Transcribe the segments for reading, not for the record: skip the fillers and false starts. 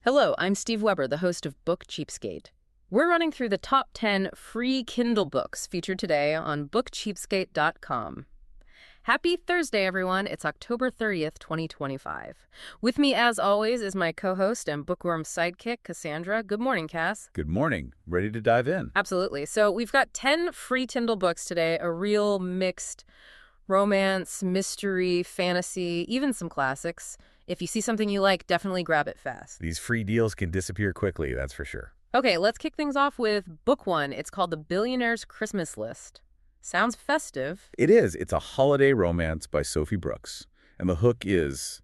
Hello, I'm Steve Weber, the host of Book Cheapskate. We're running through the top 10 free Kindle books featured today on bookcheapskate.com. Happy Thursday, everyone. It's October 30th, 2025. With me, as always, is my co-host and bookworm sidekick, Cassandra. Good morning, Cass. Good morning. Ready to dive in? Absolutely. So we've got 10 free Kindle books today, a real mixed romance, mystery, fantasy, even some classics. If you see something you like, definitely grab it fast. These free deals can disappear quickly, that's for sure. Okay, let's kick things off with book one. It's called The Billionaire's Christmas List. Sounds festive. It is. It's a holiday romance by Sophie Brooks. And the hook is,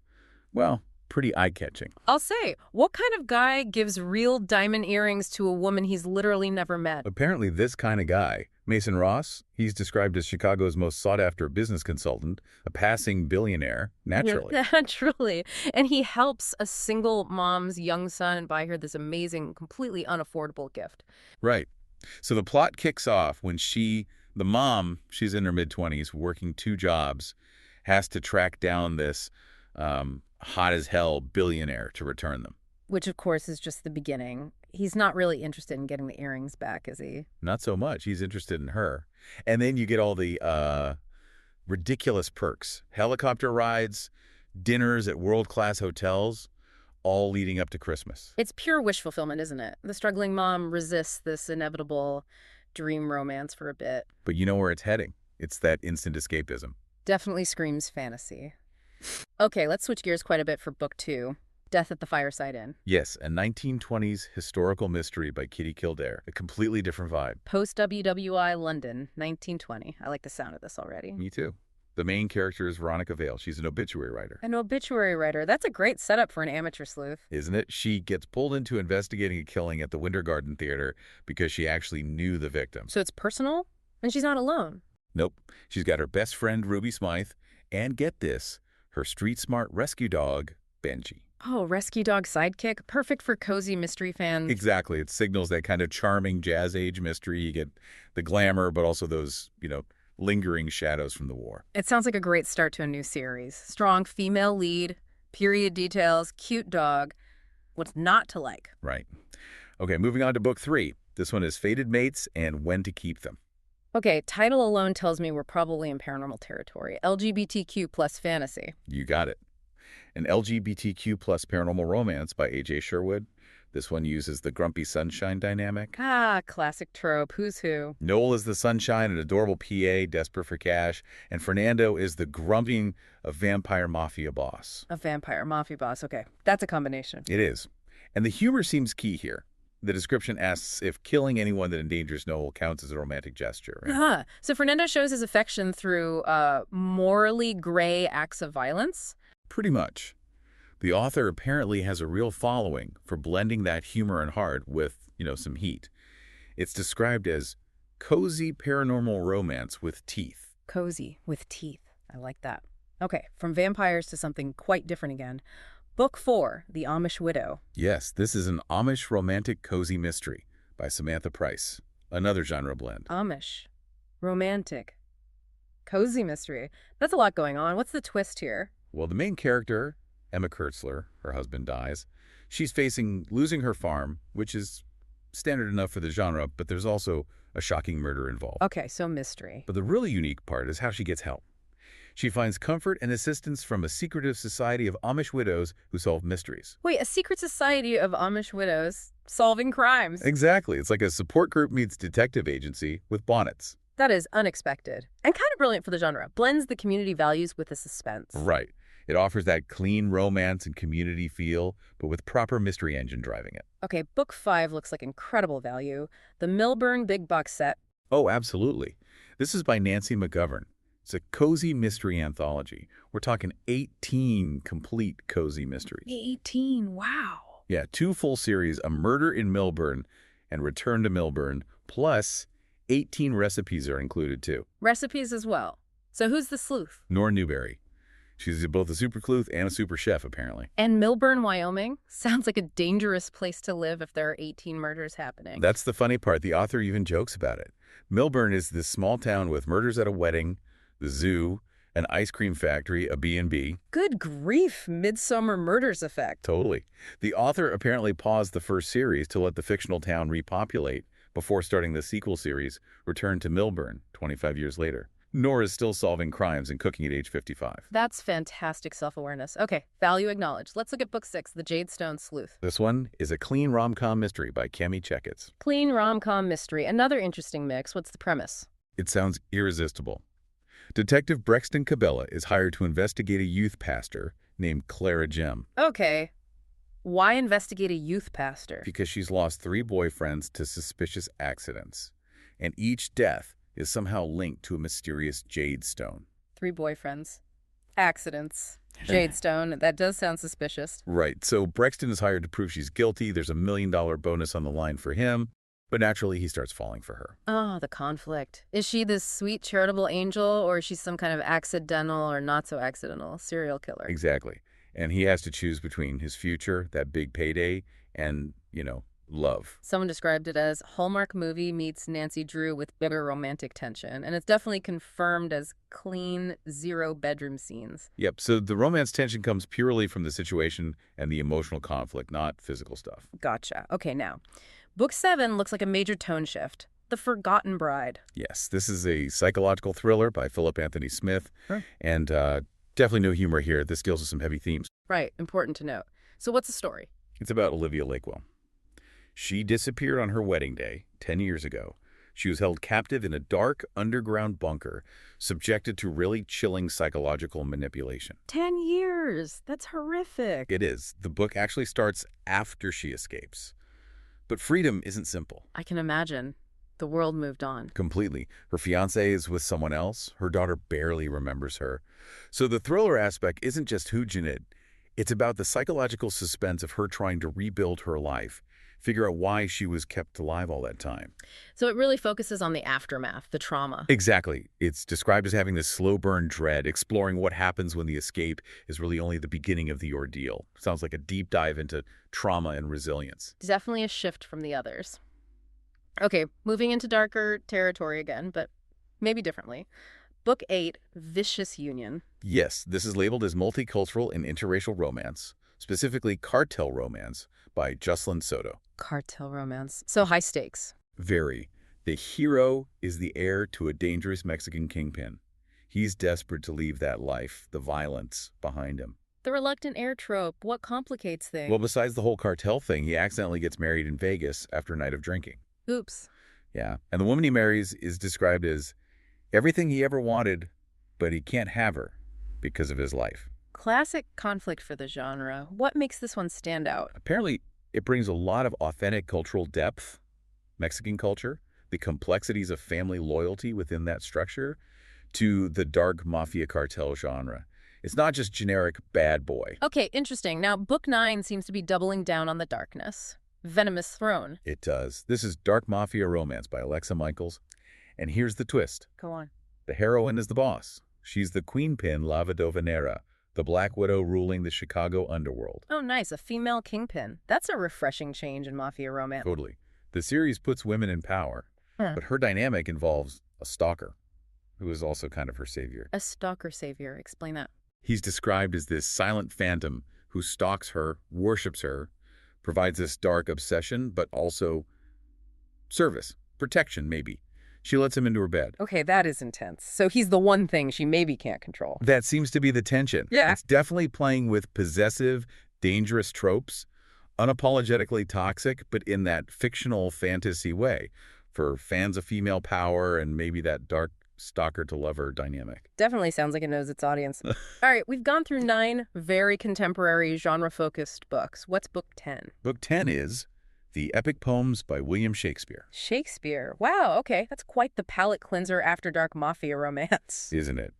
well, pretty eye-catching. I'll say, what kind of guy gives real diamond earrings to a woman he's literally never met? Apparently this kind of guy, Mason Ross, he's described as Chicago's most sought-after business consultant, a passing billionaire, naturally. Yeah, naturally. And he helps a single mom's young son buy her this amazing, completely unaffordable gift. Right. So the plot kicks off when the mom, she's in her mid-20s, working two jobs, has to track down this hot-as-hell billionaire to return them. Which, of course, is just the beginning. He's not really interested in getting the earrings back, is he? Not so much. He's interested in her. And then you get all the ridiculous perks. Helicopter rides, dinners at world-class hotels, all leading up to Christmas. It's pure wish fulfillment, isn't it? The struggling mom resists this inevitable dream romance for a bit. But you know where it's heading. It's that instant escapism. Definitely screams fantasy. Okay, let's switch gears quite a bit for book two. Death at the Fireside Inn. Yes, a 1920s historical mystery by Kitty Kildare. A completely different vibe. Post-WWI London, 1920. I like the sound of this already. Me too. The main character is Veronica Vale. She's an obituary writer. An obituary writer. That's a great setup for an amateur sleuth. Isn't it? She gets pulled into investigating a killing at the Winter Garden Theater because she actually knew the victim. So it's personal? And she's not alone. Nope. She's got her best friend, Ruby Smythe, and get this, her street-smart rescue dog, Benji. Oh, rescue dog sidekick. Perfect for cozy mystery fans. Exactly. It signals that kind of charming jazz-age mystery. You get the glamour, but also those, lingering shadows from the war. It sounds like a great start to a new series. Strong female lead, period details, cute dog. What's not to like? Right. Okay, moving on to book three. This one is Fated Mates and When to Keep Them. Okay, title alone tells me we're probably in paranormal territory. LGBTQ plus fantasy. You got it. An LGBTQ plus paranormal romance by A.J. Sherwood. This one uses the grumpy sunshine dynamic. Ah, classic trope. Who's who? Noel is the sunshine, an adorable PA, desperate for cash, and Fernando is the grumping of vampire mafia boss. A vampire mafia boss. Okay, that's a combination. It is. And the humor seems key here. The description asks if killing anyone that endangers Noel counts as a romantic gesture. Right? So Fernando shows his affection through morally gray acts of violence? Pretty much. The author apparently has a real following for blending that humor and heart with, some heat. It's described as cozy paranormal romance with teeth. Cozy with teeth. I like that. Okay, from vampires to something quite different again. Book 4, The Amish Widow. Yes, this is an Amish romantic cozy mystery by Samantha Price. Another genre blend. Amish. Romantic. Cozy mystery. That's a lot going on. What's the twist here? Well, the main character, Emma Kurtzler, her husband dies. She's facing losing her farm, which is standard enough for the genre, but there's also a shocking murder involved. Okay, so mystery. But the really unique part is how she gets help. She finds comfort and assistance from a secretive society of Amish widows who solve mysteries. Wait, a secret society of Amish widows solving crimes? Exactly. It's like a support group meets detective agency with bonnets. That is unexpected. And kind of brilliant for the genre. Blends the community values with the suspense. Right. It offers that clean romance and community feel, but with proper mystery engine driving it. Okay, book 5 looks like incredible value. The Milburn Big Box Set. Oh, absolutely. This is by Nancy McGovern. It's a cozy mystery anthology. We're talking 18 complete cozy mysteries. 18, wow. Yeah, 2 full series, A Murder in Milburn and Return to Milburn, plus 18 recipes are included too. Recipes as well. So who's the sleuth? Nora Newberry. She's both a super sleuth and a super chef, apparently. And Milburn, Wyoming? Sounds like a dangerous place to live if there are 18 murders happening. That's the funny part. The author even jokes about it. Milburn is this small town with murders at a wedding, the zoo, An ice cream factory, a B&B. Good grief, Midsummer Murders effect. Totally. The author apparently paused the first series to let the fictional town repopulate before starting the sequel series, Return to Millburn, 25 years later. Nora is still solving crimes and cooking at age 55. That's fantastic self-awareness. Okay, value acknowledged. Let's look at book 6, The Jadestone Sleuth. This one is a clean rom-com mystery by Cami Checketts. Clean rom-com mystery. Another interesting mix. What's the premise? It sounds irresistible. Detective Brexton Cabela is hired to investigate a youth pastor named Clara Gem. Okay. Why investigate a youth pastor? Because she's lost 3 boyfriends to suspicious accidents, and each death is somehow linked to a mysterious jade stone. 3 boyfriends. Accidents. Jadestone. That does sound suspicious. Right, so Brexton is hired to prove she's guilty. There's a $1 million bonus on the line for him, but naturally he starts falling for her. Oh, the conflict. Is she this sweet charitable angel, or is she some kind of accidental or not so accidental serial killer? Exactly. And he has to choose between his future, that big payday, and, love. Someone described it as Hallmark movie meets Nancy Drew with bigger romantic tension, and it's definitely confirmed as clean, 0 bedroom scenes. Yep, so the romance tension comes purely from the situation and the emotional conflict, not physical stuff. Gotcha. Okay, now, book 7 looks like a major tone shift. The Forgotten Bride. Yes, this is a psychological thriller by Philip Anthony Smith, Sure. and definitely no humor here. This deals with some heavy themes. Right, important to note. So what's the story? It's about Olivia Lakewell. She disappeared on her wedding day 10 years ago. She was held captive in a dark underground bunker, subjected to really chilling psychological manipulation. 10 years. That's horrific. It is. The book actually starts after she escapes. But freedom isn't simple. I can imagine. The world moved on. Completely. Her fiancé is with someone else. Her daughter barely remembers her. So the thriller aspect isn't just whodunit. It's about the psychological suspense of her trying to rebuild her life, figure out why she was kept alive all that time. So it really focuses on the aftermath, the trauma. Exactly. It's described as having this slow burn dread, exploring what happens when the escape is really only the beginning of the ordeal. Sounds like a deep dive into trauma and resilience. Definitely a shift from the others. Okay, moving into darker territory again, but maybe differently. Book 8, Vicious Union. Yes, this is labeled as multicultural and interracial romance, specifically cartel romance by Jocelyn Soto. Cartel romance. So high stakes. Very. The hero is the heir to a dangerous Mexican kingpin. He's desperate to leave that life, the violence, behind him. The reluctant heir trope, what complicates things? Well, besides the whole cartel thing, he accidentally gets married in Vegas after a night of drinking. Oops. Yeah, and the woman he marries is described as everything he ever wanted, but he can't have her because of his life. Classic conflict for the genre. What makes this one stand out? Apparently, it brings a lot of authentic cultural depth, Mexican culture, the complexities of family loyalty within that structure, to the dark mafia cartel genre. It's not just generic bad boy. Okay, interesting. Now, book 9 seems to be doubling down on the darkness. Venomous Throne. It does. This is Dark Mafia Romance by Alexa Michaels. And here's the twist. Go on. The heroine is the boss. She's the queenpin Lava Dovenera, the Black Widow ruling the Chicago underworld. Oh, nice. A female kingpin. That's a refreshing change in mafia romance. Totally. The series puts women in power, but her dynamic involves a stalker, who is also kind of her savior. A stalker savior. Explain that. He's described as this silent phantom who stalks her, worships her, provides this dark obsession, but also service, protection, maybe. She lets him into her bed. Okay, that is intense. So he's the one thing she maybe can't control. That seems to be the tension. Yeah. It's definitely playing with possessive, dangerous tropes, unapologetically toxic, but in that fictional fantasy way, for fans of female power and maybe that dark stalker-to-lover dynamic. Definitely sounds like it knows its audience. All right, we've gone through 9 very contemporary, genre-focused books. What's book 10? Book 10 is The Epic Poems by William Shakespeare. Shakespeare. Wow, okay. That's quite the palate cleanser after dark mafia romance. Isn't it?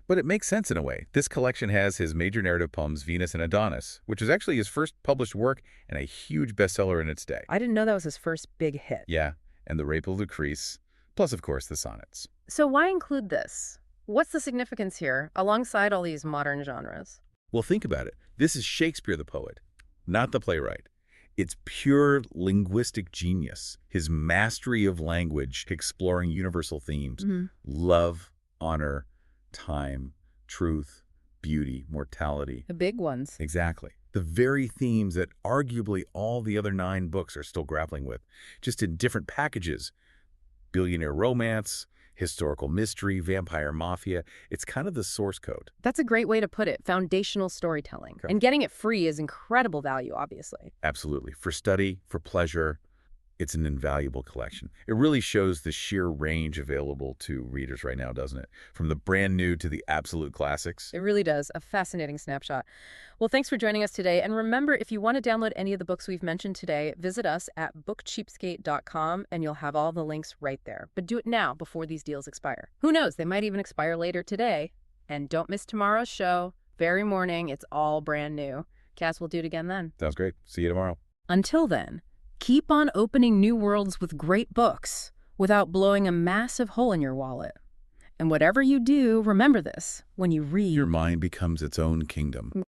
But it makes sense in a way. This collection has his major narrative poems, Venus and Adonis, which is actually his first published work and a huge bestseller in its day. I didn't know that was his first big hit. Yeah, and The Rape of Lucrece, plus, of course, the sonnets. So why include this? What's the significance here, alongside all these modern genres? Well, think about it. This is Shakespeare the poet, not the playwright. It's pure linguistic genius, his mastery of language, exploring universal themes, love, honor, time, truth, beauty, mortality. The big ones. Exactly. The very themes that arguably all the other 9 books are still grappling with, just in different packages. Billionaire romance, historical mystery, vampire mafia. It's kind of the source code. That's a great way to put it, foundational storytelling. Okay. And getting it free is incredible value, obviously. Absolutely. For study, for pleasure, it's an invaluable collection. It really shows the sheer range available to readers right now, doesn't it? From the brand new to the absolute classics. It really does. A fascinating snapshot. Well, thanks for joining us today. And remember, if you want to download any of the books we've mentioned today, visit us at bookcheapskate.com and you'll have all the links right there. But do it now before these deals expire. Who knows? They might even expire later today. And don't miss tomorrow's show. Very morning. It's all brand new. Cass, we'll do it again then. Sounds great. See you tomorrow. Until then, keep on opening new worlds with great books without blowing a massive hole in your wallet. And whatever you do, remember this: when you read, Your mind becomes its own kingdom.